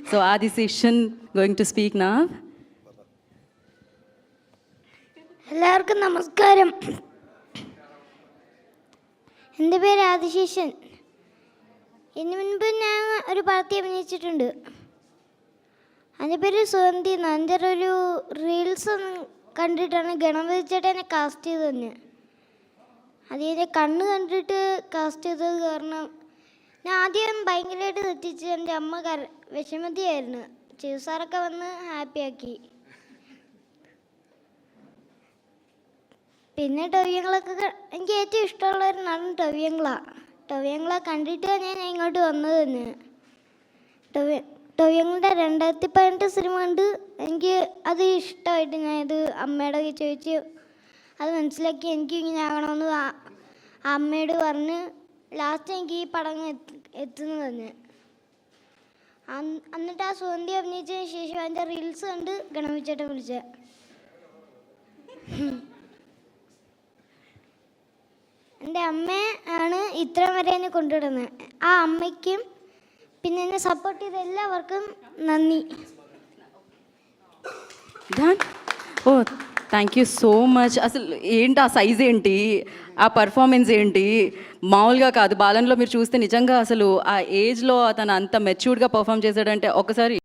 So Adiseshan going to speak now. എല്ലാവർക്കും നമസ്കാരം. എൻ്റെ പേര് ആദിശേഷൻ. ഇതിനു മുൻപ് ഞാൻ ഒരു പടത്തിൽ അഭിനയിച്ചിട്ടുണ്ട്. അതിൻ്റെ പേര് സുഗന്ധി. എൻ്റെ ഒരു റീൽസ് കണ്ടിട്ടാണ് ഗണപതി ചേട്ടനെ കാസ്റ്റ് ചെയ്ത് തന്നെ. അതിൻ്റെ കണ്ണ് കണ്ടിട്ട് കാസ്റ്റ് ചെയ്തത് കാരണം ഞാൻ ആദ്യം ഭയങ്കരമായിട്ട് തെറ്റിച്ച് എൻ്റെ അമ്മ വിഷമതിയായിരുന്നു. ചികിത്സാറൊക്കെ വന്ന് ഹാപ്പിയാക്കി. പിന്നെ ടൊവിയങ്ങളൊക്കെ എനിക്ക് ഏറ്റവും ഇഷ്ടമുള്ള ഒരു നടൻ ടൊവിയങ്ങളെ കണ്ടിട്ടാണ് ഞാൻ ഇങ്ങോട്ട് വന്നത് തന്നെ. ടൊവിയങ്ങളുടെ 2018 സിനിമ കണ്ട് എനിക്ക് അത് ഇഷ്ടമായിട്ട് ഞാനത് അമ്മയുടെ ചോദിച്ച് അത് മനസ്സിലാക്കി എനിക്ക് ഇങ്ങനെ ആകണമെന്ന് അമ്മയോട് പറഞ്ഞ് ലാസ്റ്റ് എനിക്ക് ഈ പടം എത്തുന്നത് തന്നെ. എന്നിട്ട് ആ സുഗന്ധി അഭിനയിച്ചതിന് ശേഷം അതിൻ്റെ റീൽസ് കണ്ട് ഗണപതിച്ചേട്ടൻ വിളിച്ച. എൻ്റെ അമ്മ ആണ് ഇത്രയും വരെ എന്നെ കൊണ്ടുവിടുന്നത്. ആ അമ്മയ്ക്കും പിന്നെ എന്നെ సపోర్ట్ ചെയ്ത എല്ലാവർക്കും നന്ദി. ఓ థ్యాంక్ యూ సో మచ్. అసలు ఏంటి ఆ సైజ్ ఏంటి, ఆ పర్ఫార్మెన్స్ ఏంటి, మామూలుగా కాదు. బాలన్లో మీరు చూస్తే నిజంగా అసలు ఆ ఏజ్లో అతను అంత మెచ్యూర్డ్గా పర్ఫామ్ చేశాడంటే ఒకసారి